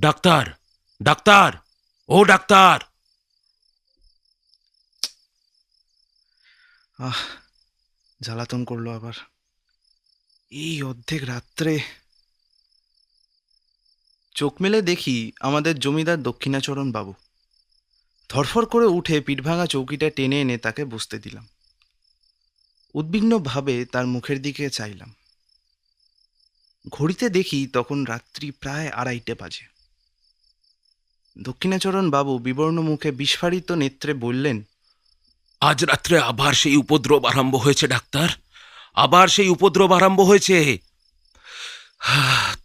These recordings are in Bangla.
ডাক্তার, ডাক্তার, ও ডাক্তার। আহ, জ্বালাতন করলো আবার এই অর্ধেক রাত্রে। চোখ মেলে দেখি আমাদের জমিদার দক্ষিণাচরণ বাবু। ধরফর করে উঠে পিঠভাঙা চৌকিটা টেনে এনে তাকে বসতে দিলাম। উদ্বিগ্নভাবে তার মুখের দিকে চাইলাম। ঘড়িতে দেখি তখন রাত্রি প্রায় 2:30 বাজে। দক্ষিণাচরণ বাবু বিবর্ণ মুখে বিস্ফারিত নেত্রে বললেন, আজ রাত্রে আবার সেই উপদ্রব আরম্ভ হয়েছে ডাক্তার, আবার সেই উপদ্রব আরম্ভ হয়েছে।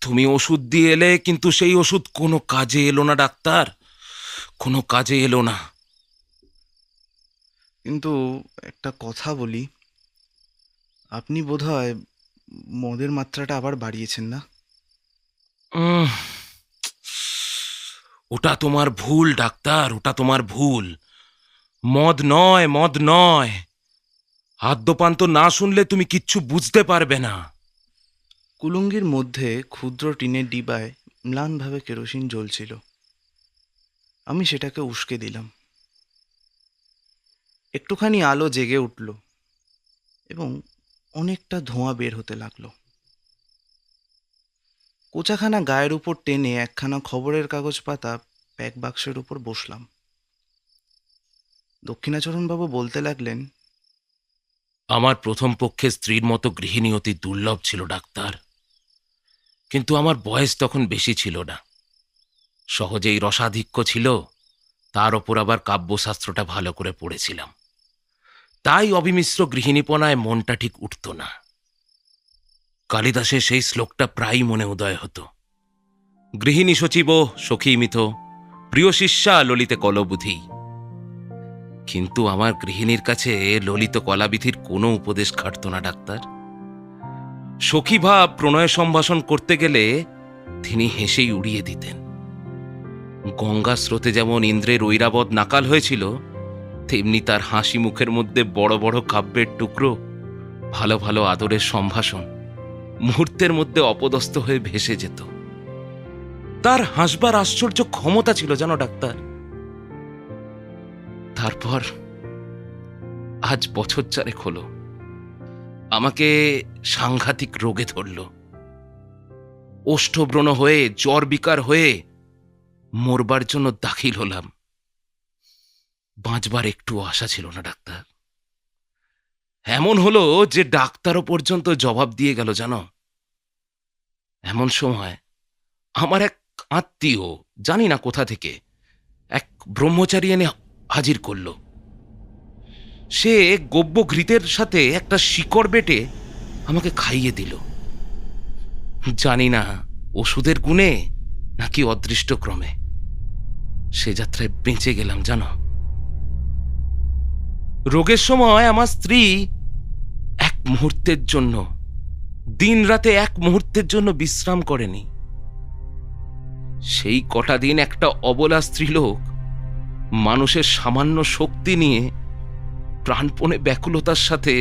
তুমি ওষুধ দিয়ে এলে, কিন্তু সেই ওষুধ কোনো কাজে এলো না ডাক্তার, কোনো কাজে এলো না। কিন্তু একটা কথা বলি, আপনি বোধহয় মদের মাত্রাটা আবার বাড়িয়েছেন না? উম, ওটা তোমার ভুল ডাক্তার, ওটা তোমার ভুল। মদ নয়, মদ নয়। আদ্যপান্ত না শুনলে তুমি কিচ্ছু বুঝতে পারবে না। কুলুঙ্গির মধ্যে ক্ষুদ্র টিনের ডিবায় ম্লানভাবে কেরোসিন জ্বলছিল। আমি সেটাকে উস্কে দিলাম। একটুখানি আলো জেগে উঠল এবং অনেকটা ধোঁয়া বের হতে লাগলো। কোচাখানা গায়ের উপর টেনে একখানা খবরের কাগজ পাতা প্যাক বাক্সের উপর বসলাম। দক্ষিণাচরণবাবু বলতে লাগলেন, আমার প্রথম পক্ষে স্ত্রীর মতো গৃহিণী অতি দুর্লভ ছিল ডাক্তার, কিন্তু আমার বয়স তখন বেশি ছিল না। সহজেই রসাধিক্য ছিল, তার ওপর আবার কাব্যশাস্ত্রটা ভালো করে পড়েছিলাম। তাই অবিমিশ্র গৃহিণীপনায় মনটা ঠিক উঠত না। কালিদাসের সেই শ্লোকটা প্রায়ই মনে উদয় হতো, গৃহিণী সচিব সখীমিত, প্রিয় শিষ্যা ললিতে কলবুধি। কিন্তু আমার গৃহিণীর কাছে ললিত কলাবিধির কোনো উপদেশ খাটত না ডাক্তার। সখীভাব প্রণয় সম্ভাষণ করতে গেলে তিনি হেসেই উড়িয়ে দিতেন। গঙ্গা স্রোতে যেমন ইন্দ্রের ঐরাবত নাকাল হয়েছিল, তেমনি তার হাসি মুখের মধ্যে বড় বড় কাব্যের টুকরো, ভালো ভালো আদরের সম্ভাষণ মুহূর্তের মধ্যে অপদস্থ হয়ে ভেসে যেত। তার হাসবার আশ্চর্য ক্ষমতা ছিল জানো ডাক্তার। তারপর আজ বছর 4 হলো আমাকে সাংঘাতিক রোগে ধরল। ওষ্ঠব্রণ হয়ে, জ্বর বিকার হয়ে মরবার জন্য দাখিল হলাম। বাঁচবার একটু আশা ছিল না ডাক্তার। এমন হলো যে ডাক্তারও পর্যন্ত জবাব দিয়ে গেল জানো। এমন সময় আমার এক আত্মীয়, জানি না কোথা থেকে, এক ব্রহ্মচারী এনে হাজির করল। সে গব্য ঘৃতের সাথে একটা শিকড় বেটে আমাকে খাইয়ে দিল। জানি না ওষুধের গুণে নাকি অদৃষ্টক্রমে সে যাত্রায় বেঁচে গেলাম জানো। রোগের সময় আমার স্ত্রী এক মুহূর্তের জন্য, দিন রাতে এক মুহূর্তের জন্য বিশ্রাম করেনি। সেই কটা দিন একটা অবলা স্ত্রীলোক মানুষের সামান্য শক্তি নিয়ে প্রাণপণে ব্যাকুলতার সাথে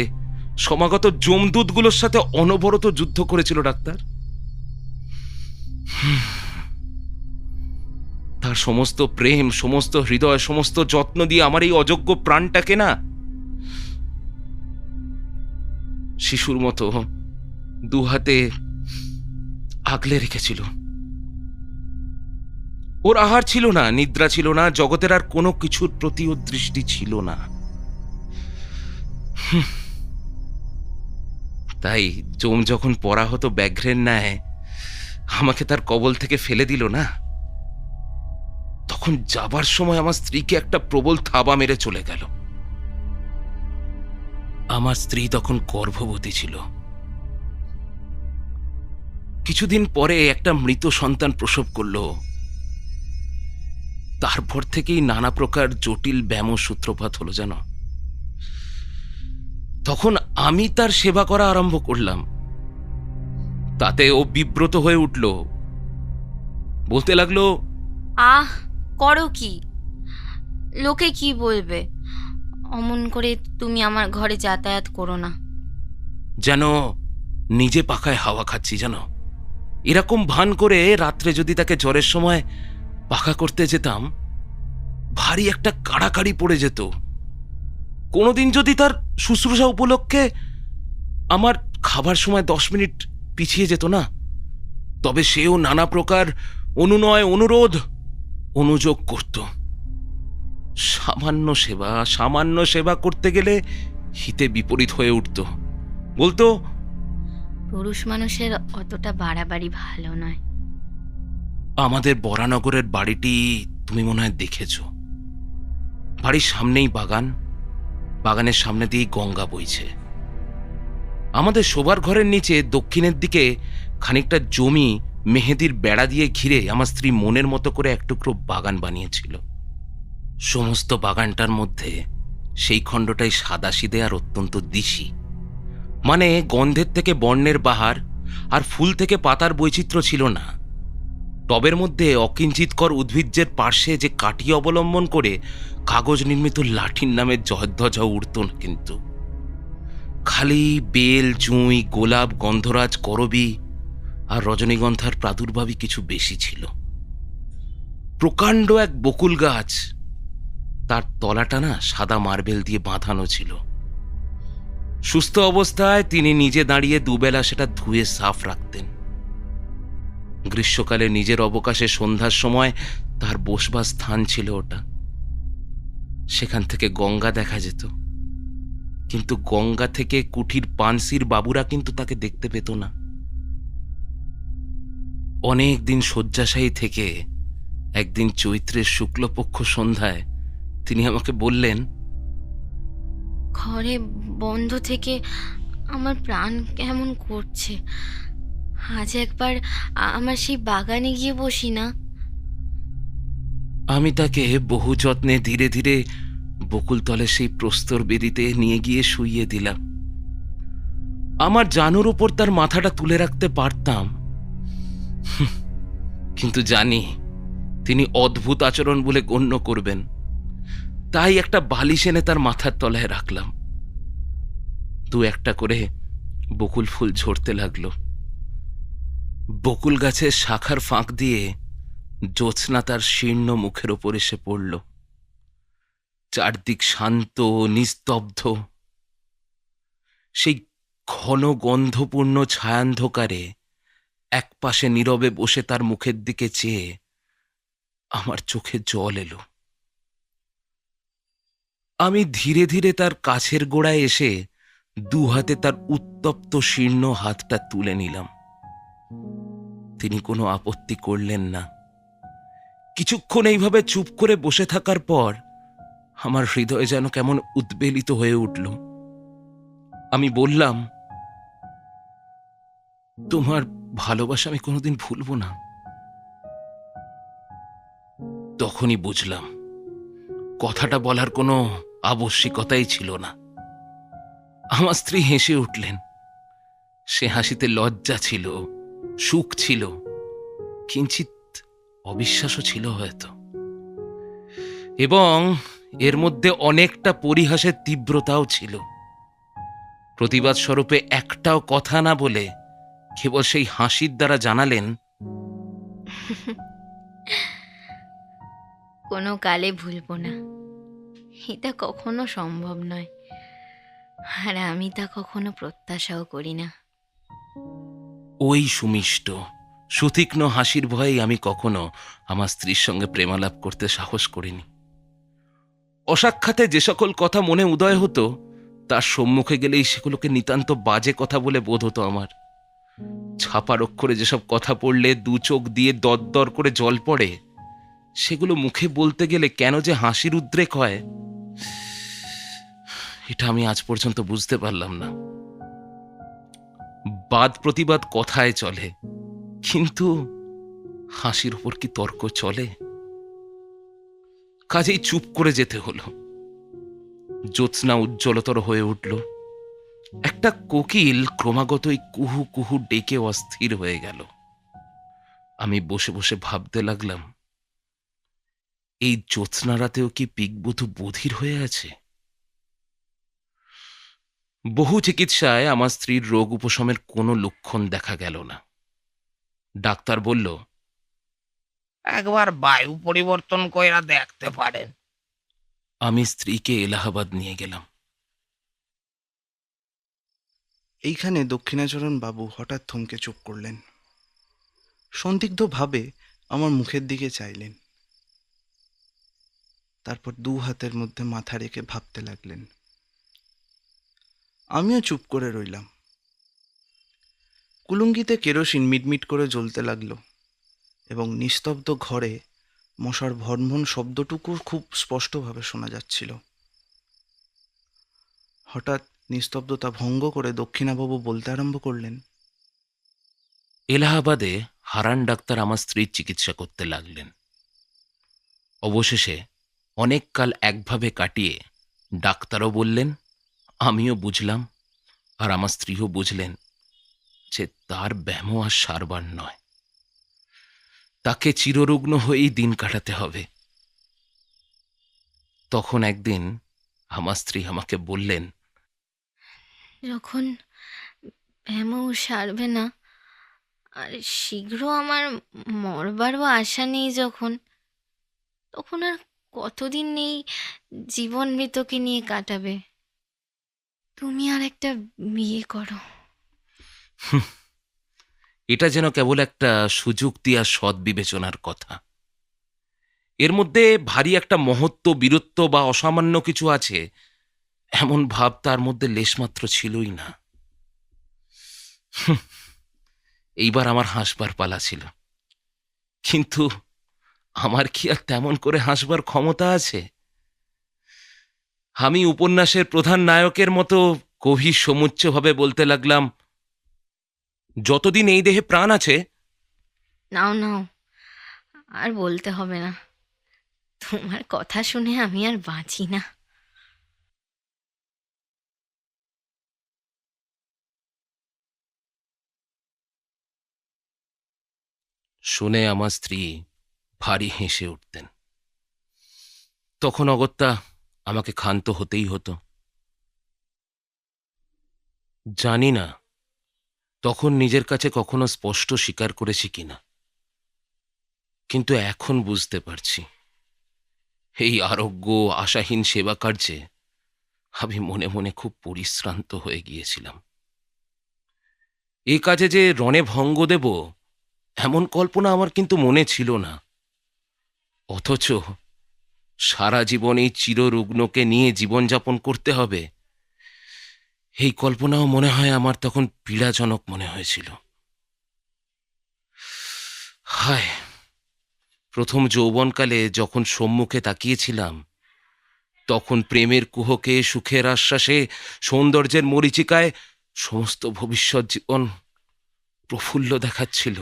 সমাগত যমদূতগুলোর সাথে অনবরত যুদ্ধ করেছিল ডাক্তার। তার সমস্ত প্রেম, সমস্ত হৃদয়, সমস্ত যত্ন দিয়ে আমার এই অযোগ্য প্রাণটাকে না শিশুর মতো দুহাতে আগলে রেখেছিল। ওর আহার ছিল না, নিদ্রা ছিল না, জগতের আর কোনো কিছুর প্রতি ওর দৃষ্টি ছিল না। তাই যম যখন পড়া হতো ব্যাঘ্রের ন্যায় আমাকে তার কবল থেকে ফেলে দিল না, তখন যাবার সময় আমার স্ত্রীকে একটা প্রবল থাবা মেরে চলে গেল। আমার স্ত্রী তখন গর্ভবতী ছিল। কিছুদিন পরে একটা মৃত সন্তান প্রসব করল। তারপর থেকেই নানা প্রকার জটিল ব্যাম সূত্রপাত হলো জানো। তখন আমি তার সেবা করা আরম্ভ করলাম। তাতে ও বিব্রত হয়ে উঠল, বলতে লাগলো, আহ, করো কি? লোকে কি বলবে? অমন করে তুমি আমার ঘরে যাতায়াত করো না। যেন নিজে পাখায় হাওয়া খাচ্ছি জানো। এরকম ভান করে রাত্রে যদি তাকে জ্বরের সময় পাখা করতে যেতাম, ভারী একটা কাড়াকাড়ি পড়ে যেত। কোনোদিন যদি তার শুশ্রূষা উপলক্ষে আমার খাবার সময় 10 মিনিট পিছিয়ে যেত না, তবে সেও নানা প্রকার অনুনয়, অনুরোধ, অনুযোগ করত। সামান্য সেবা করতে গেলে হিতে বিপরীত হয়ে উঠত। বলতো, পুরুষ মানুষের অতটা বাড়াবাড়ি ভালো নয়। আমাদের বরানগরের বাড়িটি তুমি মনে হয় দেখেছ। বাড়ির সামনেই বাগান, বাগানের সামনে দিয়েই গঙ্গা বইছে। আমাদের শোবার ঘরের নিচে দক্ষিণের দিকে খানিকটা জমি মেহেদির বেড়া দিয়ে ঘিরে আমার স্ত্রী মনের মতো করে এক টুকরো বাগান বানিয়েছিল। সমস্ত বাগানটার মধ্যে সেই খণ্ডটাই সাদাসিধে আর অত্যন্ত দিশি, মানে গন্ধের থেকে বর্ণের বাহার আর ফুল থেকে পাতার বৈচিত্র্য ছিল না। টবের মধ্যে অকিঞ্চিতকর উদ্ভিজ্জের পার্শ্বে যে কাঠি অবলম্বন করে কাগজ নির্মিত লাঠির নামে জয়ধ্বজা উড়ত না, কিন্তু খালি বেল, জুঁই, গোলাপ, গন্ধরাজ, করবী আর রজনীগন্ধার প্রাদুর্ভাবই কিছু বেশি ছিল। প্রকাণ্ড এক বকুল গাছ, তার তলাটা না সাদা মার্বেল দিয়ে বাঁধানো ছিল। সুস্থ অবস্থায় তিনি নিজে দাঁড়িয়ে দুবেলা সেটা ধুয়ে সাফ রাখতেন। গ্রীষ্মকালে নিজের অবকাশে সন্ধ্যার সময় তার বসবার স্থান ছিল ওটা। সেখান থেকে গঙ্গা দেখা যেত, কিন্তু গঙ্গা থেকে কুঠির পানসির বাবুরা কিন্তু তাকে দেখতে পেত না। অনেক দিন শয্যাশায়ী থেকে একদিন চৈত্রের শুক্লপক্ষ সন্ধ্যায় তিনি আমাকে বললেন, ঘরে বন্ধ থেকে আমার প্রাণ কেমন করছে। আজ একবার আমার সেই বাগানে গিয়ে বসি না। আমি তাকে বহু যত্নে ধীরে ধীরে বকুলতলে সেই প্রস্তর বেদিতে নিয়ে গিয়ে শুইয়ে দিলাম। আমার জানুর উপর তার মাথাটা তুলে রাখতে পারতাম, কিন্তু জানি তিনি অদ্ভুত আচরণ বলে গণ্য করবেন, তাই একটা বালিশ এনে তার মাথার তলায় রাখলাম। দু একটা করে বকুল ফুল ঝরতে লাগলো। বকুল গাছের শাখার ফাঁক দিয়ে জ্যোৎস্না তার শীর্ণ মুখের ওপর এসে পড়ল। চারদিক শান্ত, নিস্তব্ধ। সেই ঘন গন্ধপূর্ণ ছায়ান্ধকারে একপাশে নীরবে বসে তার মুখের দিকে চেয়ে আমার চোখে জল এলো। আমি ধীরে ধীরে তার কাছের গোড়ায় এসে দু হাতে তার উত্তপ্ত শীর্ণ হাতটা তুলে নিলাম। তিনি কোনো আপত্তি করলেন না। কিছুক্ষণ এইভাবে চুপ করে বসে থাকার পর আমার হৃদয় যেন কেমন উদ্বেলিত হয়ে উঠল। আমি বললাম, তোমার ভালোবাসা আমি কোনোদিন ভুলব না। তখনই বুঝলাম কথাটা বলার কোনো আবশ্যিকতাই ছিল না। আমার স্ত্রী হেসে উঠলেন। সে হাসিতে লজ্জা ছিল, সুখ ছিল, কিঞ্চিত অবিশ্বাসও ছিল হয়তো, এবং এর মধ্যে অনেকটা পরিহাসের তীব্রতাও ছিল। প্রতিবাদ স্বরূপে একটাও কথা না বলে কেবল সেই হাসির দ্বারা জানালেন, কোনো কালে ভুলবো না। এটা কখনো সম্ভব নয়, আর আমি তা কখনো প্রত্যাশাও করি না। ওই সুমিষ্ট সুতীক্ষ্ণ হাসির ভয়েই আমি কখনো আমার স্ত্রীর সঙ্গে প্রেমালাপ করতে সাহস করিনি। অসাক্ষাতে যে সকল কথা মনে উদয় হতো, তার সম্মুখে গেলেই সেগুলোকে নিতান্ত বাজে কথা বলে বোধ হতো আমার। ছাপার অক্ষরে যেসব কথা পড়লে দু চোখ দিয়ে দরদর করে জল পড়ে, সেগুলো মুখে বলতে গেলে কেন যে হাসির উদ্রেক হয়, এটা আমি আজ পর্যন্ত বুঝতে পারলাম না। বাদ প্রতিবাদ কথায় চলে, কিন্তু হাসির উপর কি তর্ক চলে? কাজেই চুপ করে যেতে হলো। জ্যোৎস্না উজ্জ্বলতর হয়ে উঠল। একটা কোকিল ক্রমাগতই কুহু কুহু ডেকে অস্থির হয়ে গেল। আমি বসে বসে ভাবতে লাগলাম, এই জ্যোৎস্না রাতেও কি পিকবধূ বধির হয়ে আছে? বহু চিকিৎসায় আমার স্ত্রীর রোগ উপশমের কোনো লক্ষণ দেখা গেল না। ডাক্তার বলল, একবার বায়ু পরিবর্তন কইরা দেখতে পারেন। আমি স্ত্রীকে এলাহাবাদ নিয়ে গেলাম। এইখানে দক্ষিণাচরণ বাবু হঠাৎ থমকে চুপ করলেন। সন্দিগ্ধভাবে আমার মুখের দিকে চাইলেন, তারপর দু হাতের মধ্যে মাথা রেখে ভাবতে লাগলেন। আমিও চুপ করে রইলাম। কুলুঙ্গিতে কেরোসিন মিটমিট করে জ্বলতে লাগলো এবং নিস্তব্ধ ঘরে মশার ভনভন শব্দটুকু খুব স্পষ্টভাবে শোনা যাচ্ছিল। হঠাৎ নিস্তব্ধতা ভঙ্গ করে দক্ষিণাবাবু বলতে আরম্ভ করলেন, এলাহাবাদে হারান ডাক্তার আমার স্ত্রীর চিকিৎসা করতে লাগলেন। অবশেষে অনেক কাল একভাবে কাটিয়ে ডাক্তারও বললেন, আমিও বুঝলাম, আর আমার স্ত্রীও বুঝলেন যে তার ব্যামো আর সারবার নয়, তাকে চিররুগ্ন হয়েই দিন কাটাতে হবে। তখন একদিন আমার স্ত্রী আমাকে বললেন, যখন ব্যামো সারবে না আর শীঘ্র আমার মরবারও আশা নেই যখন, তখন আর কতদিন এই জীবন মৃতকে নিয়ে কাটাবে? তুমি আর একটা বিয়ে করো। এটা যেন কেবল একটা সুযুক্তি আর সৎ বিবেচনার কথা। এর মধ্যে ভারী একটা মহত্ব, বীরত্ব বা অসামান্য কিছু আছে, এমন ভাব তার মধ্যে লেশমাত্র ছিলই না। এইবার আমার হাসবার পালা ছিল, কিন্তু আমার কি আর তেমন করে হাসবার ক্ষমতা আছে? আমি উপন্যাসের প্রধান নায়কের মতো গভীর সমুচ্চভাবে বলতে লাগলাম, যতদিন এই দেহে প্রাণ আছে। নাও নাও, আর বলতে হবে না। তোমার কথা শুনে আমি আর বাঁচি না। শুনে আমার স্ত্রী ভারী হেসে উঠতেন। তখন অগত্যা আমাকে ক্ষান্ত হতেই হতো। জানি না তখন নিজের কাছে কখনো স্পষ্ট স্বীকার করেছি কিনা, কিন্তু এখন বুঝতে পারছি এই আরোগ্য আশাহীন সেবা কার্যে আমি মনে মনে খুব পরিশ্রান্ত হয়ে গিয়েছিলাম। এ কাজে যে রণে ভঙ্গ দেব এমন কল্পনা আমার কিন্তু মনে ছিল না। অথচ সারা জীবন এই চিররুগ্নকে নিয়ে জীবনযাপন করতে হবে, এই কল্পনাও মনে হয় আমার তখন পীড়াজনক মনে হয়েছিল। হায়, প্রথম যৌবনকালে যখন সম্মুখে তাকিয়েছিলাম, তখন প্রেমের কুহকে, সুখের আশ্বাসে, সৌন্দর্যের মরীচিকায় সমস্ত ভবিষ্যৎ জীবন প্রফুল্ল দেখাচ্ছিল।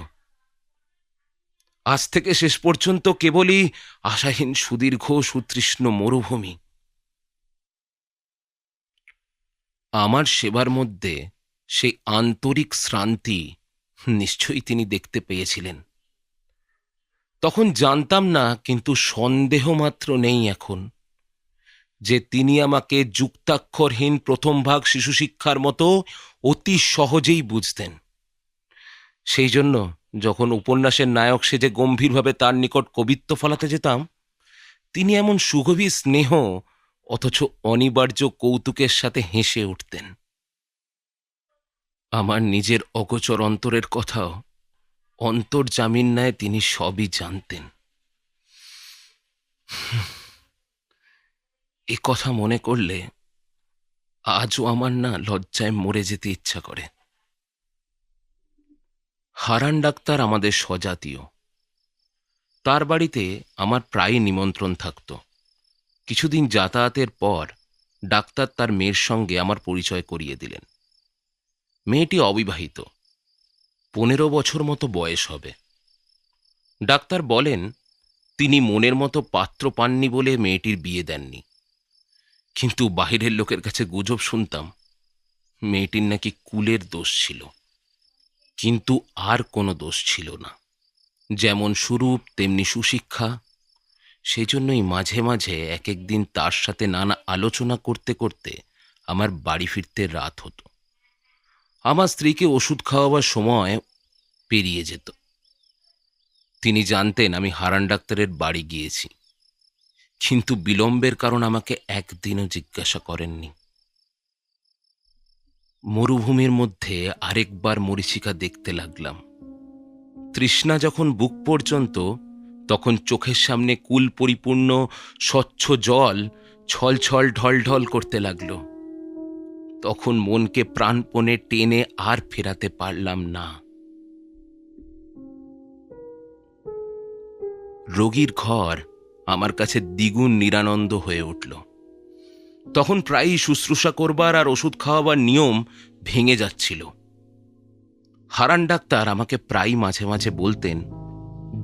আজ থেকে শেষ পর্যন্ত কেবলই আশাহীন সুদীর্ঘ সুতৃষ্ণ মরুভূমি। আমার সেবার মধ্যে সেই আন্তরিক শ্রান্তি নিশ্চয়ই তিনি দেখতে পেয়েছিলেন। তখন জানতাম না, কিন্তু সন্দেহ মাত্র নেই এখন, যে তিনি আমাকে যুক্তাক্ষরহীন প্রথম ভাগ শিশু শিক্ষার মতো অতি সহজেই বুঝতেন। সেই জন্য যখন উপন্যাসের নায়ক সেজে গম্ভীরভাবে তার নিকট কবিত্ব ফলাতে যেতাম, তিনি এমন সুগভীর স্নেহ অথচ অনিবার্য কৌতুকের সাথে হেসে উঠতেন। আমার নিজের অগোচর অন্তরের কথাও অন্তর্জামিন ন্যায় তিনি সবই জানতেন। এ কথা মনে করলে আজও আমার না লজ্জায় মরে যেতে ইচ্ছা করে। হারান ডাক্তার আমাদের স্বজাতীয়। তার বাড়িতে আমার প্রায়ই নিমন্ত্রণ থাকত। কিছুদিন যাতায়াতের পর ডাক্তার তার মেয়ের সঙ্গে আমার পরিচয় করিয়ে দিলেন। মেয়েটি অবিবাহিত, 15 বছর মতো বয়স হবে। ডাক্তার বলেন তিনি মনের মতো পাত্র পাননি বলে মেয়েটির বিয়ে দেননি, কিন্তু বাইরের লোকের কাছে গুজব শুনতাম মেয়েটির নাকি কুলের দোষ ছিল। কিন্তু আর কোনো দোষ ছিল না, যেমন সুরূপ তেমনি সুশিক্ষা। সেই জন্যই মাঝে মাঝে এক একদিন তার সাথে নানা আলোচনা করতে করতে আমার বাড়ি ফিরতে রাত হতো। আমার স্ত্রীকে ওষুধ খাওয়াবার সময় পেরিয়ে যেত। তিনি জানতেন আমি হারান ডাক্তারের বাড়ি গিয়েছি, কিন্তু বিলম্বের কারণ আমাকে একদিনও জিজ্ঞাসা করেননি। মরুভূমির মধ্যে আরেকবার মরীচিকা দেখতে লাগলাম। তৃষ্ণা যখন বুক পর্যন্ত, তখন চোখের সামনে কুল পরিপূর্ণ স্বচ্ছ জল ছল ছল ঢল ঢল করতে লাগলো। তখন মনকে প্রাণপণে টেনে আর ফেরাতে পারলাম না। রোগীর ঘর আমার কাছে দ্বিগুণ নিরানন্দ হয়ে উঠল। তখন প্রায়ই শুশ্রূষা করবার আর ওষুধ খাওয়াবার নিয়ম ভেঙে যাচ্ছিল। হারান ডাক্তার আমাকে প্রায় মাঝে মাঝে বলতেন,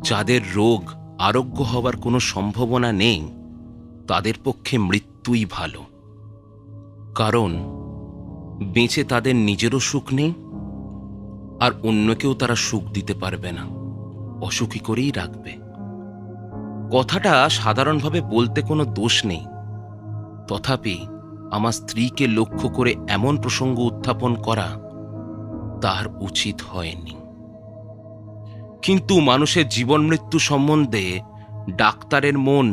যাদের রোগ আরোগ্য হবার কোনো সম্ভাবনা নেই তাদের পক্ষে মৃত্যুই ভালো, কারণ বেঁচে তাদের নিজেরও সুখ নেই, আর অন্যকেও তারা সুখ দিতে পারবে না, অসুখী করেই রাখবে। কথাটা সাধারণভাবে বলতে কোনো দোষ নেই, তথাপি আমার স্ত্রীকে লক্ষ্য করে এমন প্রসঙ্গ উত্থাপন করা তার উচিত হয়নি। কিন্তু মানুষের জীবন মৃত্যু সম্বন্ধে ডাক্তারের মন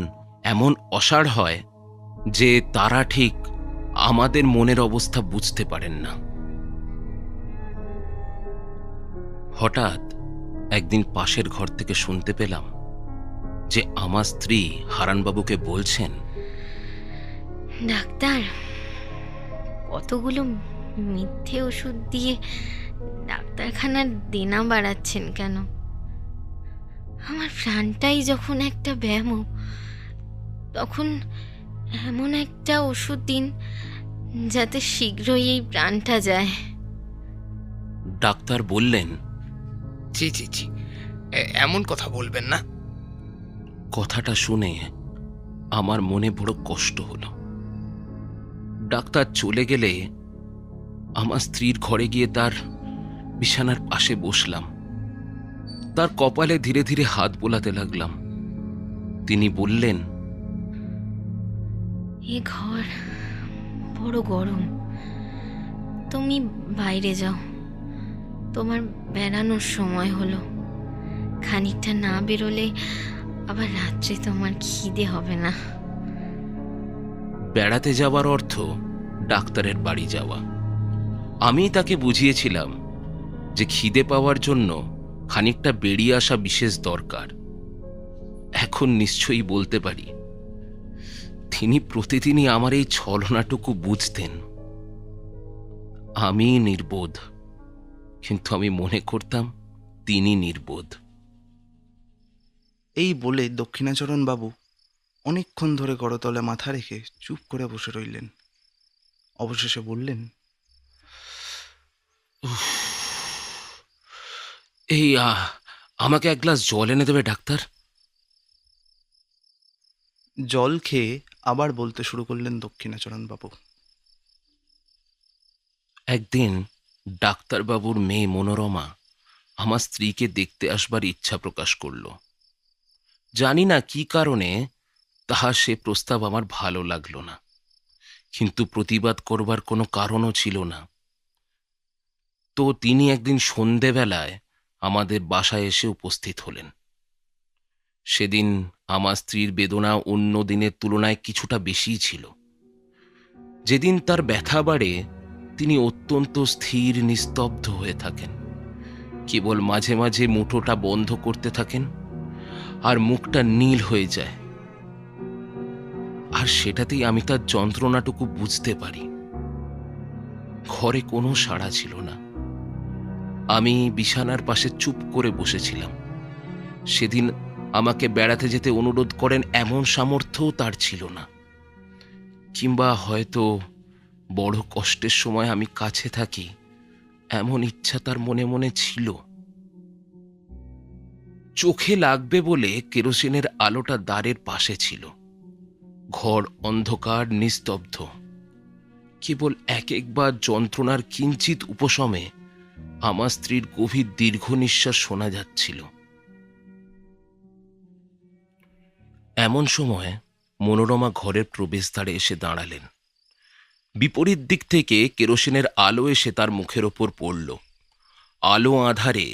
এমন অসাড় হয় যে তারা ঠিক আমাদের মনের অবস্থা বুঝতে পারেন না। হঠাৎ একদিন পাশের ঘর থেকে শুনতে পেলাম যে আমার স্ত্রী হারানবাবুকে বলছেন, ডাক্তার, কতগুলো মিথ্যে ওষুধ দিয়ে ডাক্তারখানার দেনা বাড়াচ্ছেন কেন? আমার প্রাণটাই যখন একটা ব্যায়াম, তখন এমন একটা ওষুধ দিন যাতে শীঘ্রই এই প্রাণটা যায়। ডাক্তার বললেন, ছি ছি ছি, এমন কথা বলবেন না। কথাটা শুনে আমার মনে বড় কষ্ট হলো। ডাক্তার চলে গেলে আমার স্ত্রীর ঘরে গিয়ে তার বিছানার পাশে বসলাম। তার কপালে ধীরে ধীরে হাত বোলাতে লাগলাম। তিনি বললেন, এ ঘর বড় গরম, তুমি বাইরে যাও, তোমার বেড়ানোর সময় হলো। খানিকটা না বেরোলে আবার রাত্রে তোমার খিদে হবে না। বেড়াতে যাওয়ার অর্থ ডাক্তারের বাড়ি যাওয়া। আমি তাকে বুঝিয়েছিলাম যে খিদে পাওয়ার জন্য খানিকটা বেরিয়ে আসা বিশেষ দরকার। এখন নিশ্চয়ই বলতে পারি তিনি প্রতিদিনই আমার এই ছলনাটুকু বুঝতেন। আমি নির্বোধ, কিন্তু আমি মনে করতাম তিনি নির্বোধ। এই বলে দক্ষিণাচরণ বাবু অনেকক্ষণ ধরে করতলে মাথা রেখে চুপ করে বসে রইলেন। অবশেষে বললেন, এই আমাকে এক গ্লাস জল এনে দেবে ডাক্তার? জল খেয়ে আবার বলতে শুরু করলেন দক্ষিণাচরণ বাবু। একদিন ডাক্তারবাবুর মেয়ে মনোরমা আমার স্ত্রীকে দেখতে আসবার ইচ্ছা প্রকাশ করল। জানি না কি কারণে তাহার সে প্রস্তাব আমার ভালো লাগলো না, কিন্তু প্রতিবাদ করবার কোনো কারণও ছিল না। তো তিনি একদিন সন্ধেবেলায় আমাদের বাসায় এসে উপস্থিত হলেন। সেদিন আমার স্ত্রীর বেদনা অন্য দিনের তুলনায় কিছুটা বেশিই ছিল। যেদিন তার ব্যথা বাড়ে তিনি অত্যন্ত স্থির নিস্তব্ধ হয়ে থাকেন, কেবল মাঝে মাঝে মুঠোটা বন্ধ করতে থাকেন আর মুখটা নীল হয়ে যায়। আর সেটাতেই আমি তার যন্ত্রণাটুকু বুঝতে পারি। ঘরে কোনো সাড়া ছিল না। আমি বিছানার পাশে চুপ করে বসেছিলাম। সেদিন আমাকে বেড়াতে যেতে অনুরোধ করেন এমন সামর্থ্যও তার ছিল না, কিংবা হয়তো বড় কষ্টের সময় আমি কাছে থাকি এমন ইচ্ছা তার মনে মনে ছিল। চোখে লাগবে বলে কেরোসিনের আলোটা দ্বারের পাশে ছিল। ঘর অন্ধকার নিস্তব্ধ। কেবল এক একবার যন্ত্রণার কিঞ্চিত উপশমে আমার স্ত্রীর গভীর দীর্ঘ নিঃশ্বাস শোনা যাচ্ছিল। এমন সময় মনোরমা ঘরের প্রবেশদ্বারে এসে দাঁড়ালেন। বিপরীত দিক থেকে কেরোসিনের আলো এসে তার মুখের ওপর পড়ল। আলো আঁধারে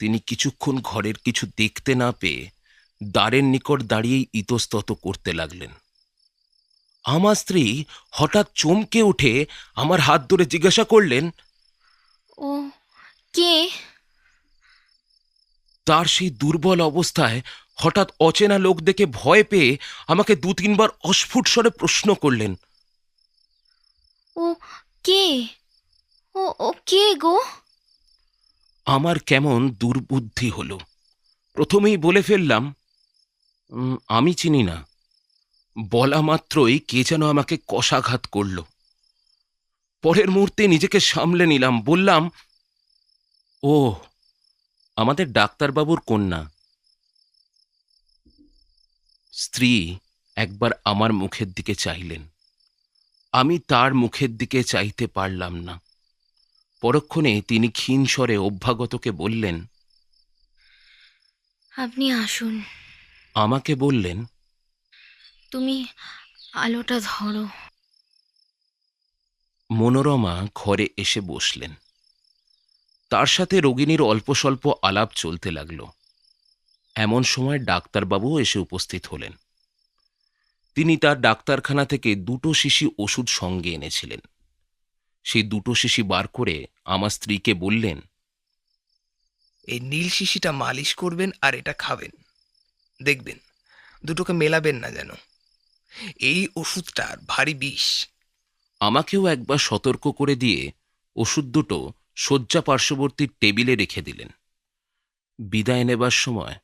তিনি কিছুক্ষণ ঘরের কিছু দেখতে না পেয়ে দ্বারের নিকট দাঁড়িয়েই ইতস্তত করতে লাগলেন। আমার স্ত্রী হঠাৎ চমকে উঠে আমার হাত ধরে জিজ্ঞাসা করলেন, ও কে? তার সেই দুর্বল অবস্থায় হঠাৎ অচেনা লোক দেখে ভয় পেয়ে আমাকে 2-3 বার অস্ফুট স্বরে প্রশ্ন করলেন। ও কে? ও কে গো? আমার কেমন দুর্বুদ্ধি হলো। প্রথমেই বলে ফেললাম, আমি চিনি না। বলা মাত্রই কে যেন আমাকে কষাঘাত করল। পরের মুহূর্তে নিজেকে সামলে নিলাম, বললাম, ও আমাদের ডাক্তারবাবুর কন্যা। স্ত্রী একবার আমার মুখের দিকে চাইলেন। আমি তার মুখের দিকে চাইতে পারলাম না। পরক্ষণে তিনি ক্ষীণ স্বরে অভ্যাগতকে বললেন, আপনি আসুন। আমাকে বললেন, তুমি আলোটা ধরো। মনোরমা ঘরে এসে বসলেন। তার সাথে রোগিণীর অল্প স্বল্প আলাপ চলতে লাগল। এমন সময় ডাক্তারবাবুও এসে উপস্থিত হলেন। তিনি তার ডাক্তারখানা থেকে 2টো শিশি ওষুধ সঙ্গে এনেছিলেন। সেই 2টো শিশি বার করে আমার স্ত্রীকে বললেন, এই নীল শিশিটা মালিশ করবেন আর এটা খাবেন। দেখবেন দুটোকে মেলাবেন না যেন। এই ওষুধটার ভারী বিষ। আমাকেও একবার সতর্ক করে দিয়ে ওষুধ 2টো শয্যা পার্শ্ববর্তী টেবিলে রেখে দিলেন। বিদায় নেবার সময়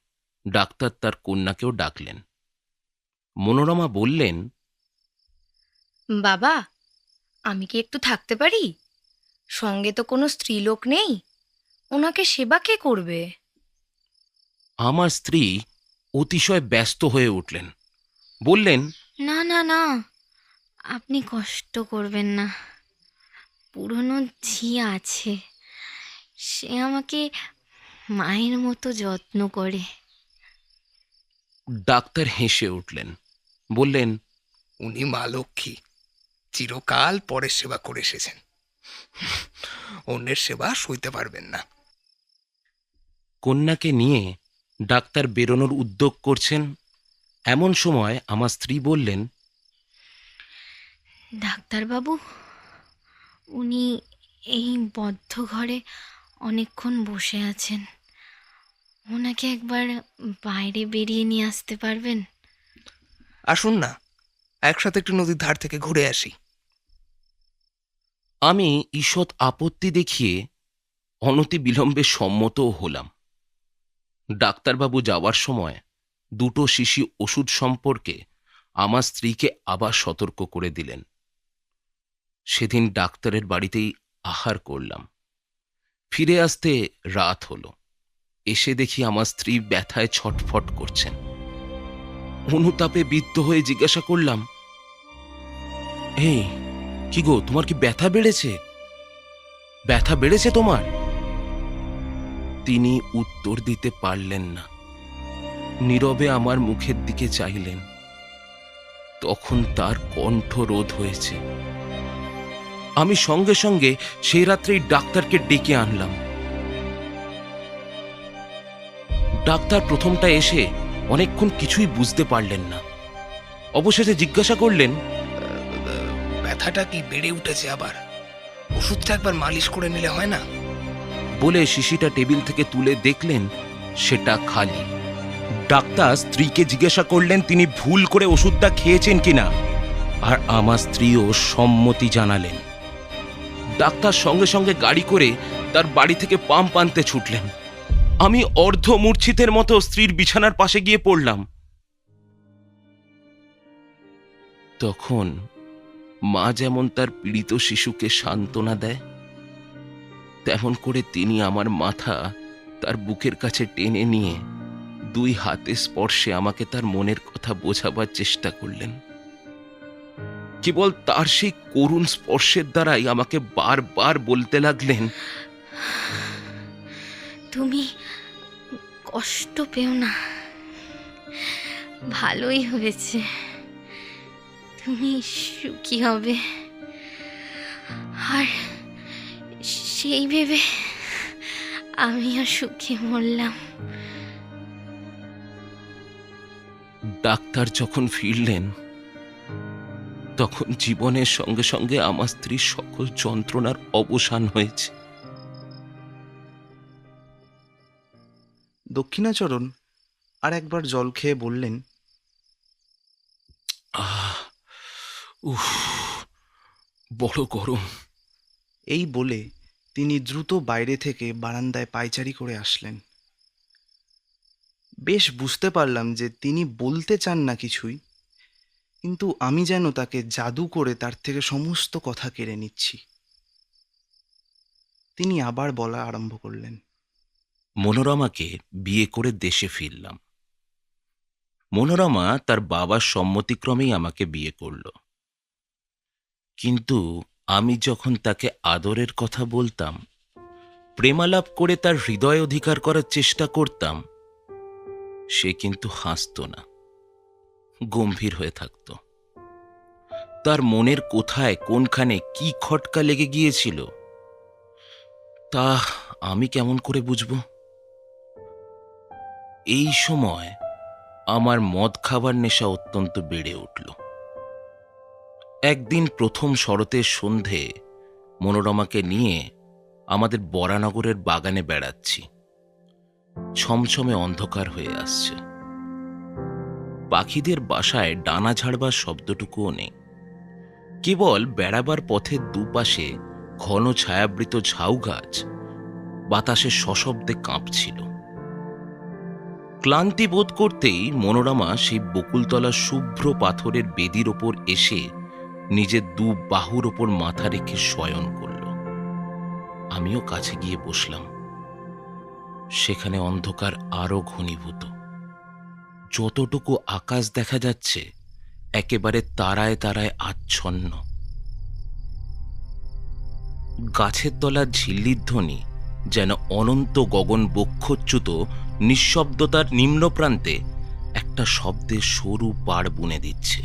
ডাক্তার তার কন্যাকেও ডাকলেন। মনোরমা বললেন, বাবা, আমি কি একটু থাকতে পারি? সঙ্গে তো কোনো স্ত্রীলোক নেই, ওনাকে সেবা কে করবে? আমার স্ত্রী অতিশয় ব্যস্ত হয়ে উঠলেন। বললেন, না না না, আপনি কষ্ট করবেন না। পুরনো ঝি আছে, সে আমাকে মায়ের মতো যত্ন করে। ডাক্তার হেসে উঠলেন, বললেন, উনি মা লক্ষ্মী, চিরকাল পরের সেবা করে এসেছেন। অন্যের সেবা সইতে পারবেন না। কন্যাকে নিয়ে ডাক্তার বেরোনোর উদ্যোগ করছেন। এমন সময় আমার স্ত্রী বললেন, ডাক্তারবাবু, উনি এই বদ্ধ ঘরে অনেকক্ষণ বসে আছেন। ওনাকে একবার বাইরে বেরিয়ে নিয়ে আসতে পারবেন? আসুন না, একসাথে একটু নদীর ধার থেকে ঘুরে আসি। আমি ঈষৎ আপত্তি দেখিয়ে অনতি বিলম্বে সম্মতও হলাম। ডাক্তারবাবু যাওয়ার সময় 2টো শিশি ওষুধ সম্পর্কে আমার স্ত্রীকে আবার সতর্ক করে দিলেন। সেদিন ডাক্তারের বাড়িতেই আহার করলাম। ফিরে আসতে রাত হলো। এসে দেখি আমার স্ত্রী ব্যথায় ছটফট করছেন। অনুতাপে বিদ্ধ হয়ে জিজ্ঞাসা করলাম, এই কি গো, তোমার কি ব্যথা বেড়েছে? ব্যথা বেড়েছে তোমার? তিনি উত্তর দিতে পারলেন না। নীরবে আমার মুখের দিকে চাইলেন। তখন তার কণ্ঠ রোধ হয়েছে। আমি সঙ্গে সঙ্গে সেই রাত্রেই ডাক্তারকে ডেকে আনলাম। ডাক্তার প্রথমটা এসে অনেকক্ষণ কিছুই বুঝতে পারলেন না। অবশেষে জিজ্ঞাসা করলেন, ব্যথাটা কি বেড়ে উঠেছে আবার? ওষুধটা একবার মালিশ করে নিলে হয় না? বলে শিশিটা টেবিল থেকে তুলে দেখলেন সেটা খালি। ডাক্তার স্ত্রীকে জিজ্ঞাসা করলেন তিনি ভুল করে ওষুধটা খেয়েছেন কিনা, আর আমার স্ত্রীও সম্মতি জানালেন। ডাক্তার সঙ্গে সঙ্গে গাড়ি করে তার বাড়ি থেকে পাম্প আনতে ছুটলেন। আমি অর্ধ মূর্ছিতের মতো স্ত্রীর বিছানার পাশে গিয়ে পড়লাম। তখন মা যেমন তার পীড়িত শিশুকে সান্ত্বনা দেয়, তেমন করে তিনি আমার মাথা তার বুকের কাছে টেনে নিয়ে 2 হাতে স্পর্শে আমাকে তার মনের কথা বোঝাবার চেষ্টা করলেন। কেবল তার সেই করুণ স্পর্শের দ্বারাই আমাকে বারবার বলতে লাগলেন, তুমি কষ্ট পেও না, ভালোই হয়েছে। তুমি সুখী হবে। আর সেই ভেবে আমিও সুখে মরলাম। ডাক্তার যখন ফিরলেন তখন জীবনের সঙ্গে সঙ্গে আমার স্ত্রীর সকল যন্ত্রণার অবসান হয়েছে। দক্ষিণাচরণ আর একবার জল খেয়ে বললেন, আহ উফ, বড় গরম। এই বলে তিনি দ্রুত বাইরে থেকে বারান্দায় পায়চারি করে আসলেন। বেশ বুঝতে পারলাম যে তিনি বলতে চান না কিছুই, কিন্তু আমি যেন তাকে জাদু করে তার থেকে সমস্ত কথা কেড়ে নিচ্ছি। তিনি আবার বলা আরম্ভ করলেন, মনোরমাকে বিয়ে করে দেশে ফিরলাম। মনোরমা তার বাবার সম্মতিক্রমেই আমাকে বিয়ে করল। কিন্তু আমি যখন তাকে আদরের কথা বলতাম, প্রেমালাপ করে তার হৃদয় অধিকার করার চেষ্টা করতাম, সে কিন্তু হাসত না, গম্ভীর হয়ে থাকত। তার মনের কোথায় কোনখানে কি খটকা লেগে গিয়েছিল তা আমি কেমন করে বুঝব? এই সময় আমার মদ খাবার নেশা অত্যন্ত বেড়ে উঠল। একদিন প্রথম শরতের সন্ধে মনোরমাকে নিয়ে আমাদের বরানগরের বাগানে বেড়াচ্ছি। ছমছমে অন্ধকার হয়ে আসছে। পাখিদের বাসায় ডানা ঝাড়বার শব্দটুকুও নেই। কেবল বেড়াবার পথের দুপাশে ঘন ছায়াবৃত ঝাউ গাছ বাতাসে সশব্দে কাঁপছিল। ক্লান্তি বোধ করতেই মনোরমা সেই বকুলতলা শুভ্র পাথরের বেদির ওপর এসে নিজের দু বাহুর ওপর মাথা রেখে শয়ন করল। আমিও কাছে গিয়ে বসলাম। সেখানে অন্ধকার আরো ঘনীভূত। যতটুকু আকাশ দেখা যাচ্ছে একেবারে তারায় তারায় আচ্ছন্ন। গাছের তলার ঝিল্লির ধ্বনি যেন অনন্ত গগন বক্ষচ্যুত নিঃশব্দতার নিম্ন প্রান্তে একটা শব্দের সরু পাড় বুনে দিচ্ছে।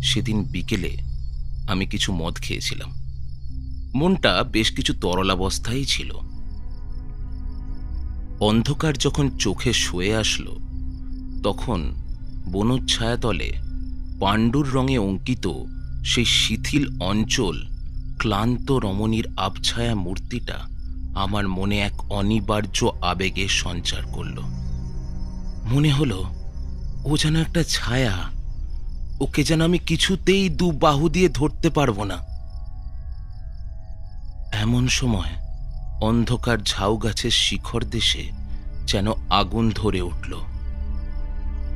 সেদিন বিকেলে আমি কিছু মদ খেয়েছিলাম। মনটা বেশ কিছু তরলাবস্থায় ছিল। অন্ধকার যখন চোখে শুয়ে আসলো তখন বনচ্ছায়াতলে পাণ্ডুর রঙে অঙ্কিত সেই শিথিল অঞ্চল ক্লান্ত রমণীর আবছায়া মূর্তিটা আমার মনে এক অনিবার্য আবেগের সঞ্চার করল। মনে হলো ও যেন একটা ছায়া, ওকে যেন আমি কিছুতেই দু বাহু দিয়ে ধরতে পারবো না। এমন সময় অন্ধকার ঝাউ গাছের শিখর দেশে যেন আগুন ধরে উঠল।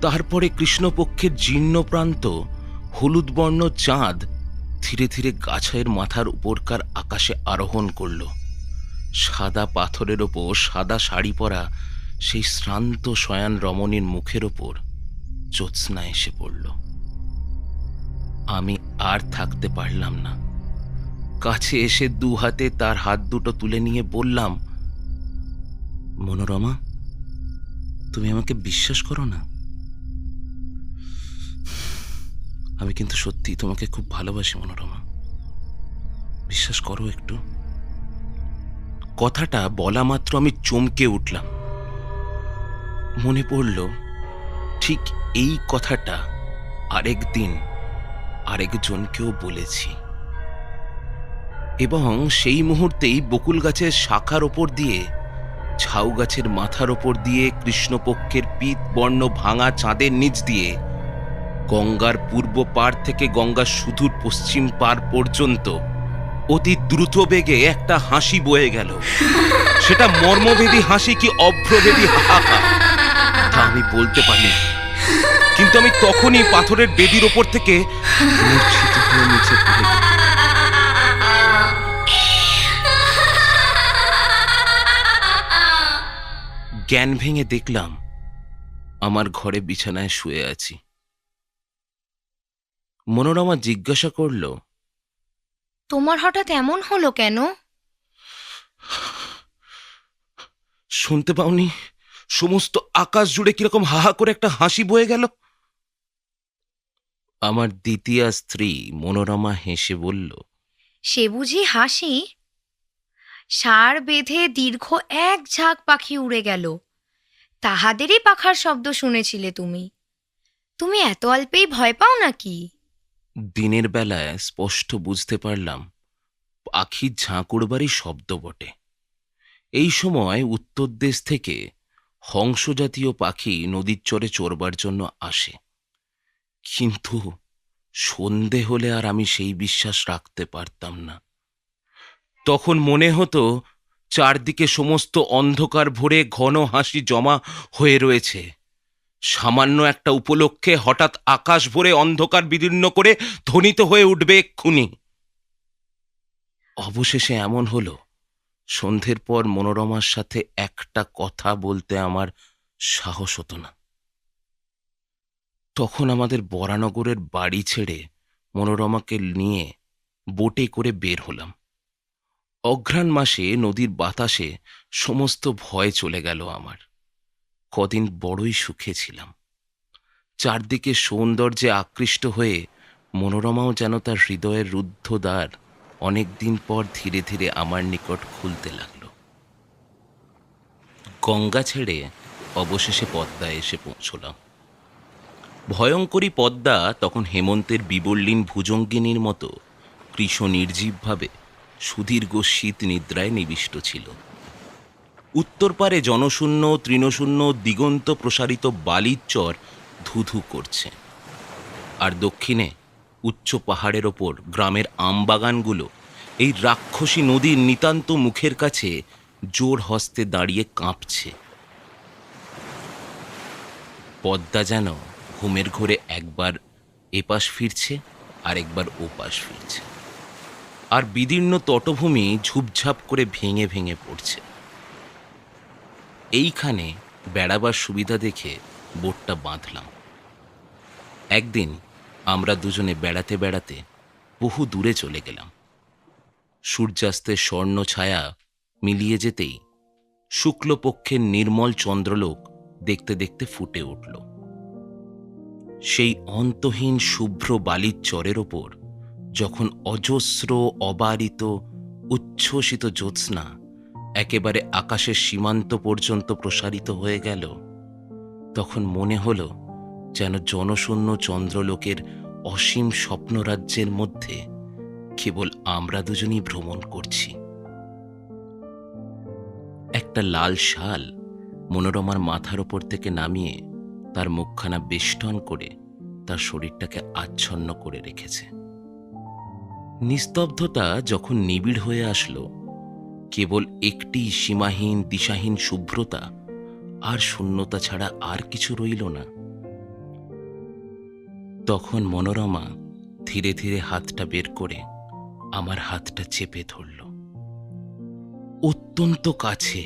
তারপরে কৃষ্ণপক্ষের জীর্ণ প্রান্ত হলুদ বর্ণ চাঁদ ধীরে ধীরে গাছের মাথার উপরকার আকাশে আরোহণ করল। সাদা পাথরের ওপর সাদা শাড়ি পরা সেই শ্রান্ত শয়ান রমণীর মুখের ওপর জ্যোৎস্না এসে পড়ল। আমি আর থাকতে পারলাম না। কাছে এসে দু হাতে তার হাত দুটো তুলে নিয়ে বললাম, মনোরমা, তুমি আমাকে বিশ্বাস করো না? আমি কিন্তু সত্যি তোমাকে খুব ভালোবাসি মনোরমা, বিশ্বাস করো একটু। কথাটা বলা মাত্র আমি চমকে উঠলাম। মনে পড়ল ঠিক এই কথাটা আরেকদিন আরেকজনকেও বলেছি, এবং সেই মুহূর্তেই বকুল গাছের শাখার ওপর দিয়ে ঝাউ গাছের মাথার ওপর দিয়ে কৃষ্ণপক্ষের পীত বর্ণ ভাঙা চাঁদের নিচ দিয়ে গঙ্গার পূর্ব পার থেকে গঙ্গার সুদূর পশ্চিম পার পর্যন্ত অতি দ্রুত বেগে একটা হাসি বয়ে গেল। সেটা মর্মভেদী হাসি কি অভ্রভেদী হাহাকার তা আমি বলতে পারি, কিন্তু আমি তখনই পাথরের বেদির ওপর থেকে মূর্ছিত হয়ে নিচে পড়ে গেলাম। জ্ঞান ভেঙে দেখলাম আমার ঘরে বিছানায় শুয়ে আছি। মনোরমা জিজ্ঞাসা করল, তোমার হঠাৎ এমন হলো কেন? শুনতে পাওনি? সমস্ত আকাশ জুড়ে কিরকম হাহা করে একটা হাসি বয়ে গেল। আমার দ্বিতীয় স্ত্রী মনোরমা হেসে বলল, সে বুঝি হাসি? সার বেঁধে দীর্ঘ এক ঝাঁক পাখি উড়ে গেল। তাহাদেরই পাখার শব্দ শুনেছিলে তুমি। তুমি এত অল্পেই ভয় পাও নাকি? দিনের বেলায় স্পষ্ট বুঝতে পারলাম পাখির ঝাঁক উড়বারই শব্দ বটে। এই সময় উত্তর দেশ থেকে হংসজাতীয় পাখি নদীর চরে চড়বার জন্য আসে, কিন্তু সন্ধে হলে আর আমি সেই বিশ্বাস রাখতে পারতাম না। তখন মনে হতো চারদিকে সমস্ত অন্ধকার ভরে ঘন হাসি জমা হয়ে রয়েছে। সামান্য একটা উপলক্ষে হঠাৎ আকাশ ভরে অন্ধকার বিদীর্ণ করে ধ্বনিত হয়ে উঠবে এক্ষুনি। অবশেষে এমন হলো, সন্ধ্যের পর মনোরমার সাথে একটা কথা বলতে আমার সাহস হতো না। তখন আমাদের বরানগরের বাড়ি ছেড়ে মনোরমাকে নিয়ে বোটে করে বের হলাম। অঘ্রাণ মাসে নদীর বাতাসে সমস্ত ভয় চলে গেল আমার। কদিন বড়ই সুখে ছিলাম। চারদিকে সৌন্দর্যে আকৃষ্ট হয়ে মনোরমাও যেন তার হৃদয়ের রুদ্ধ দ্বার অনেকদিন পর ধীরে ধীরে আমার নিকট খুলতে লাগল। গঙ্গা ছেড়ে অবশেষে পদ্মায় এসে পৌঁছলাম। ভয়ঙ্করী পদ্মা তখন হেমন্তের বিবর্লিন ভুজঙ্গিনীর মতো কৃশ নির্জীবভাবে সুদীর্ঘ শীত নিদ্রায় নিবিষ্ট ছিল। উত্তর পারে জনশূন্য তৃণশূন্য দিগন্ত প্রসারিত বালির চর ধুধু করছে, আর দক্ষিণে উচ্চ পাহাড়ের ওপর গ্রামের আমবাগানগুলো এই রাক্ষসী নদীর নিতান্ত মুখের কাছে জোর হস্তে দাঁড়িয়ে কাঁপছে। পদ্মা যেন ঘুমের ঘোরে একবার এপাশ ফিরছে আর একবার ওপাশ ফিরছে, আর বিদীর্ণ তটভূমি ঝুপঝাপ করে ভেঙে ভেঙে পড়ছে। এইখানে বেড়াবার সুবিধা দেখে বোটটা বাঁধলাম। একদিন আমরা দুজনে বেড়াতে বেড়াতে বহু দূরে চলে গেলাম। সূর্যাস্তের স্বর্ণ ছায়া মিলিয়ে যেতেই শুক্লপক্ষের নির্মল চন্দ্রলোক দেখতে দেখতে ফুটে উঠল। সেই অন্তহীন শুভ্র বালির চরের ওপর যখন অজস্র অবারিত উচ্ছ্বসিত জ্যোৎস্না একেবারে আকাশের সীমান্ত পর্যন্ত প্রসারিত হয়ে গেল, তখন মনে হলো যেন জনশূন্য চন্দ্রলোকের অসীম স্বপ্নরাজ্যের মধ্যে কেবল আমরা দুজনই ভ্রমণ করছি। একটা লাল শাল মনোরমার মাথার ওপর থেকে নামিয়ে তার মুখখানা বেষ্টন করে তার শরীরটাকে আচ্ছন্ন করে রেখেছে। নিস্তব্ধতা যখন নিবিড় হয়ে আসলো, কেবল একটি সীমাহীন দিশাহীন শুভ্রতা আর শূন্যতা ছাড়া আর কিছু রইল না। তখন মনোরমা ধীরে ধীরে হাতটা বের করে আমার হাতটা চেপে ধরল। অত্যন্ত কাছে,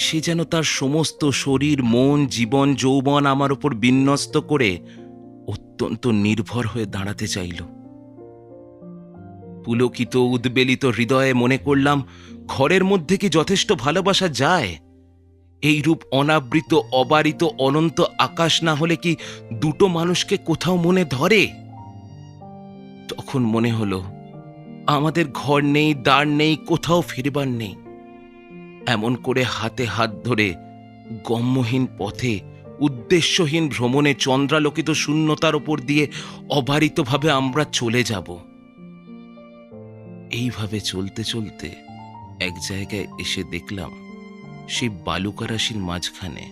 সে যেন তার সমস্ত শরীর মন জীবন যৌবন আমার উপর বিন্যস্ত করে অত্যন্ত নির্ভর হয়ে দাঁড়াতে চাইল। পুলকিত উদ্বেলিত হৃদয়ে মনে করলাম, ঘরের মধ্যে কি যথেষ্ট ভালোবাসা যায়? এইরূপ অনাবৃত অবারিত অনন্ত আকাশ না হলে কি দুটো মানুষকে কোথাও মনে ধরে? তখন মনে হলো আমাদের ঘর নেই, দ্বার নেই, কোথাও ফিরবার নেই। এমন করে হাতে হাত ধরে গম্যহীন পথে উদ্দেশ্যহীন ভ্রমণে চন্দ্রালোকিত শূন্যতার ওপর দিয়ে অবারিতভাবে আমরা চলে যাব। এইভাবে চলতে চলতে এক জায়গায় এসে দেখলাম সেই বালুকারাশির মাঝখানে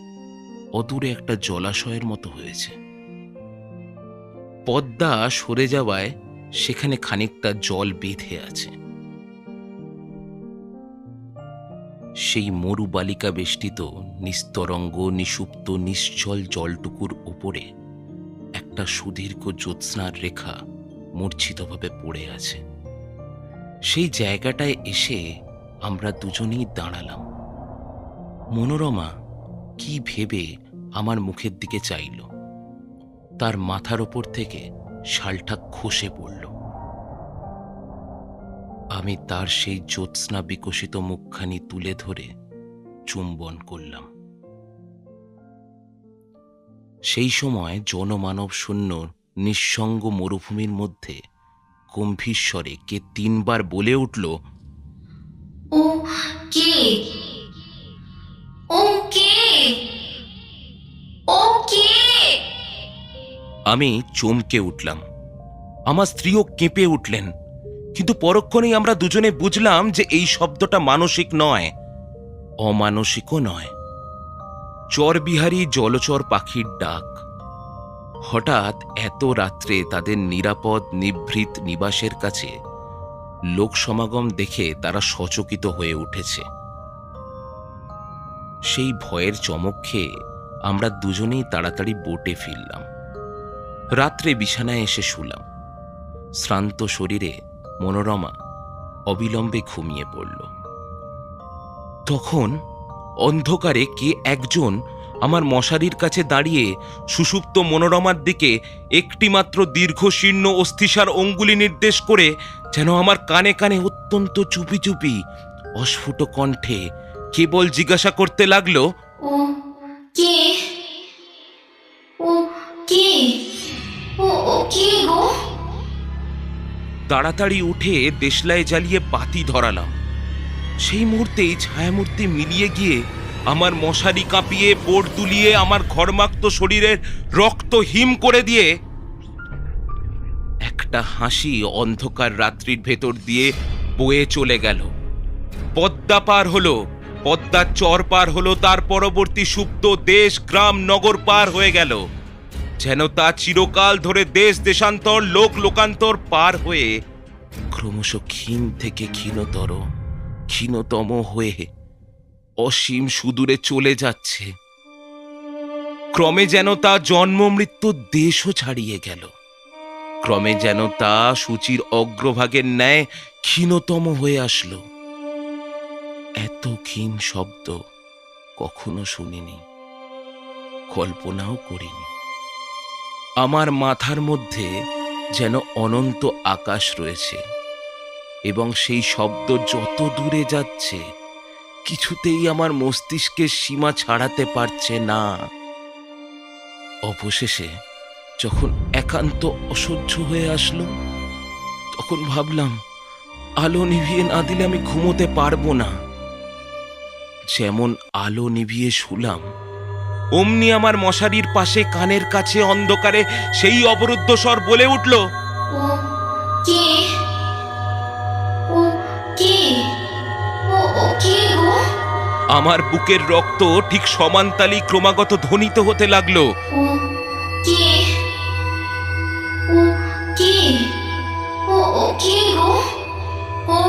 অদূরে একটা জলাশয়ের মতো হয়েছে। পদ্মা সরে যাওয়ায় সেখানে খানিকটা জল বেঁধে আছে। সেই মরুবালিকা বেষ্টিত নিস্তরঙ্গ নিষুপ্ত নিশ্চল জলটুকুর উপরে একটা সুদীর্ঘ জ্যোৎস্নার রেখা মূর্ছিতভাবে পড়ে আছে। সেই জায়গাটায় এসে আমরা দুজনেই দাঁড়ালাম। মনোরমা কি ভেবে আমার মুখের দিকে চাইল, তার মাথার ওপর থেকে শালটা খসে পড়ল। আমি তার সেই জ্যোৎস্না বিকশিত মুখখানি তুলে ধরে চুম্বন করলাম। সেই সময় জনমানব শূন্য নিঃসঙ্গ মরুভূমির মধ্যে গম্ভীর স্বরে কে 3 বার বলে উঠল, ও ও কে? ও কে? আমি চমকে উঠলাম, আমার স্ত্রীও কেঁপে উঠলেন, কিন্তু পরক্ষণেই আমরা দুজনে বুঝলাম যে এই শব্দটা মানসিক নয়, অমানসিকও নয়, চরবিহারী জলচর পাখির ডাক। হঠাৎ এত রাত্রে তাদের নিরাপদ নিভৃত নিবাসের কাছে লোক সমাগম দেখে তারা সচকিত হয়ে উঠেছে। সেই ভয়ের চমক খেয়ে আমরা দুজনেই তাড়াতাড়ি বোটে ফিরলাম। রাত্রে বিছানায় এসে শুলাম। শ্রান্ত শরীরে মনোরমা অবিলম্বে ঘুমিয়ে পড়ল। তখন অন্ধকারে কে একজন আমার মশারির কাছে দাঁড়িয়ে সুষুপ্ত মনোরমার দিকে একটিমাত্র দীর্ঘশীর্ণ অস্থিসার অঙ্গুলি নির্দেশ করে যেন আমার কানে কানে অত্যন্ত চুপি চুপি অস্ফুট কণ্ঠে কেবল জিজ্ঞাসা করতে লাগলো, ও কে? ও কে? ও কে গো? তাড়াতাড়ি উঠে দেশলাই জ্বালিয়ে বাতি ধরালাম। সেই মুহূর্তেই ছায়ামূর্তি মিলিয়ে গিয়ে আমার মশারি কাঁপিয়ে বোর্ড দুলিয়ে আমার ঘর্মাক্ত শরীরের রক্ত হিম করে দিয়ে একটা হাসি অন্ধকার রাত্রির ভেতর দিয়ে বয়ে চলে গেল। পদ্মা পার হলো, পদ্মার চর পার হলো, তার পরবর্তী সুপ্ত দেশ গ্রাম নগর পার হয়ে গেল, যেন তা চিরকাল ধরে দেশ দেশান্তর লোক লোকান্তর পার হয়ে ক্রমশ ক্ষীণ থেকে ক্ষীণতর ক্ষীণতম হয়ে অসীম সুদূরে চলে যাচ্ছে। ক্রমে যেন তা জন্ম মৃত্যুর দেশও ছাড়িয়ে গেল, ক্রমে যেন তা সূচির অগ্রভাগের ন্যায় ক্ষীণতম হয়ে আসলো। এত ক্ষীণ শব্দ কখনো শুনিনি, কল্পনাও করিনি। আমার মাথার মধ্যে যেন অনন্ত আকাশ রয়েছে এবং সেই শব্দ যত দূরে যাচ্ছে কিছুতেই আমার মস্তিষ্কের সীমা ছাড়াতে পারছে না। অবশেষে যখন একান্ত অসহ্য হয়ে আসলো, তখন ভাবলাম আলো নিভিয়ে না দিলে আমি ঘুমোতে পারবো না। যেমন আলো নিভিয়ে শুলাম, অমনি আমার মশারির পাশে কানের কাছে অন্ধকারে সেই অবরুদ্ধ স্বর বলে উঠল, ও কে? ও কে? ও কে গো? আমার বুকের রক্ত ঠিক সমানতালি ক্রমাগত ধ্বনিত হতে লাগলো। ও কে? ও কে? ও কে গো? ও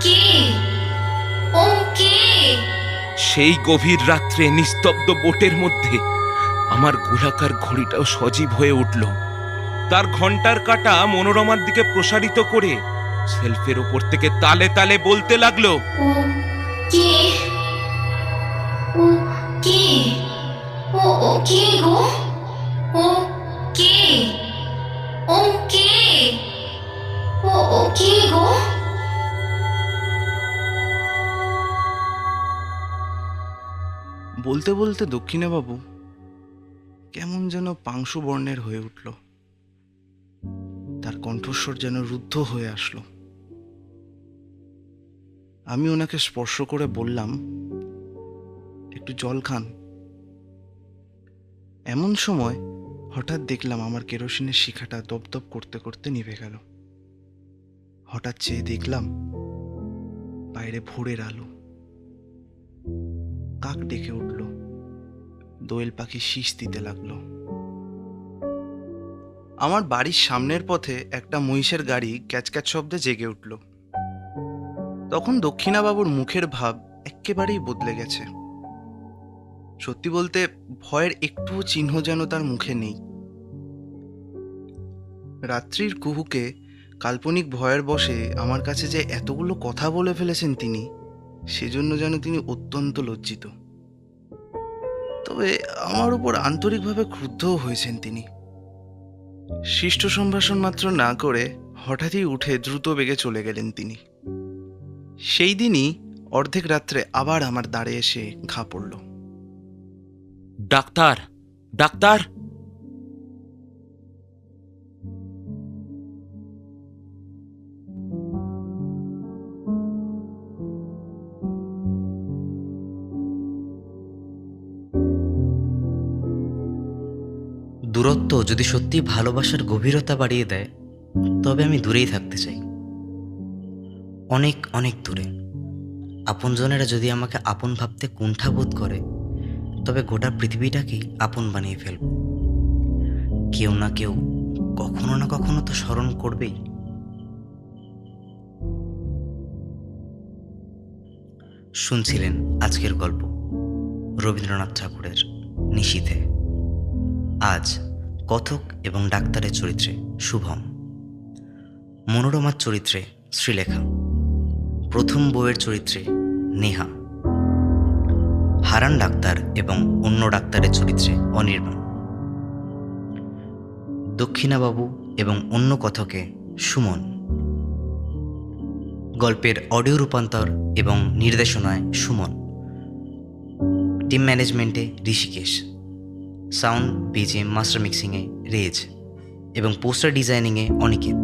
কে? ও কে? সেই গভীর রাত্রে নিস্তব্ধ বোটের মধ্যে আমার গোলাকার ঘড়িটাও সজীব হয়ে উঠল। তার ঘন্টার কাঁটা মনোরমার দিকে প্রসারিত করে সেলফের ওপর থেকে তালে তালে বলতে লাগলো, ও কে? ও কে? ও কে গো? ও কে? ও কে? ও কে গো? বলতে বলতে দক্ষিণাবাবু কেমন যেন পাংশু বর্ণের হয়ে উঠল। তার কণ্ঠস্বর যেন রুদ্ধ হয়ে আসলো। আমি ওনাকে স্পর্শ করে বললাম, একটু জল খান। এমন সময় হঠাৎ দেখলাম আমার কেরোসিনের শিখাটা দপদপ করতে করতে নিভে গেল। হঠাৎ চেয়ে দেখলাম বাইরে ভোরের আলো। কাক ডেকে উঠল, দোয়েল পাখি শীষ দিতে লাগলো। আমার বাড়ির সামনের পথে একটা মহিষের গাড়ি ক্যাচক্যাচ শব্দে জেগে উঠল। তখন দক্ষিণাবাবুর মুখের ভাব এক্কেবারেই বদলে গেছে। সত্যি বলতে ভয়ের একটুও চিহ্ন যেন তার মুখে নেই। রাত্রির কুহুকে কাল্পনিক ভয়ের বশে আমার কাছে যে এতগুলো কথা বলে ফেলেছেন তিনি, সেজন্য যেন তিনি অত্যন্ত লজ্জিত। তবে আমার উপর আন্তরিকভাবে ক্রুদ্ধও হয়েছেন তিনি। শিষ্ট সম্ভাষণ মাত্র না করে হঠাৎই উঠে দ্রুত বেগে চলে গেলেন তিনি। সেই দিনই অর্ধেক রাত্রে আবার আমার দাঁড়ে এসে ঘা পড়ল। Doctor, doctor. দূরত্ব যদি সত্যি ভালোবাসার গভীরতা বাড়িয়ে দেয়, তবে আমি দূরেই থাকতে চাই, অনেক অনেক দূরে। আপনজনেরা যদি আমাকে আপন ভাবতে কুণ্ঠাবোধ করে, তবে গোটা পৃথিবীটাকেই আপন বানিয়ে ফেলব। কেউ না কেউ কখনো না কখনো তো স্মরণ করবেই। শুনছিলেন আজকের গল্প রবীন্দ্রনাথ ঠাকুরের নিশীথে। আজ কথক এবং ডাক্তারের চরিত্রে শুভম, মনোরমার চরিত্রে শ্রীলেখা, প্রথম বউয়ের চরিত্রে নেহা, হারান ডাক্তার এবং অন্য ডাক্তারের চরিত্রে অনির্বাণ, দক্ষিণাবাবু এবং অন্য কথকে সুমন। গল্পের অডিও রূপান্তর এবং নির্দেশনায় সুমন, টিম ম্যানেজমেন্টে ঋষিকেশ, সাউন্ড, বিজিএম, মাস্টার মিক্সিংয়ে রেজ এবং পোস্টার ডিজাইনিংয়ে অনিকেত।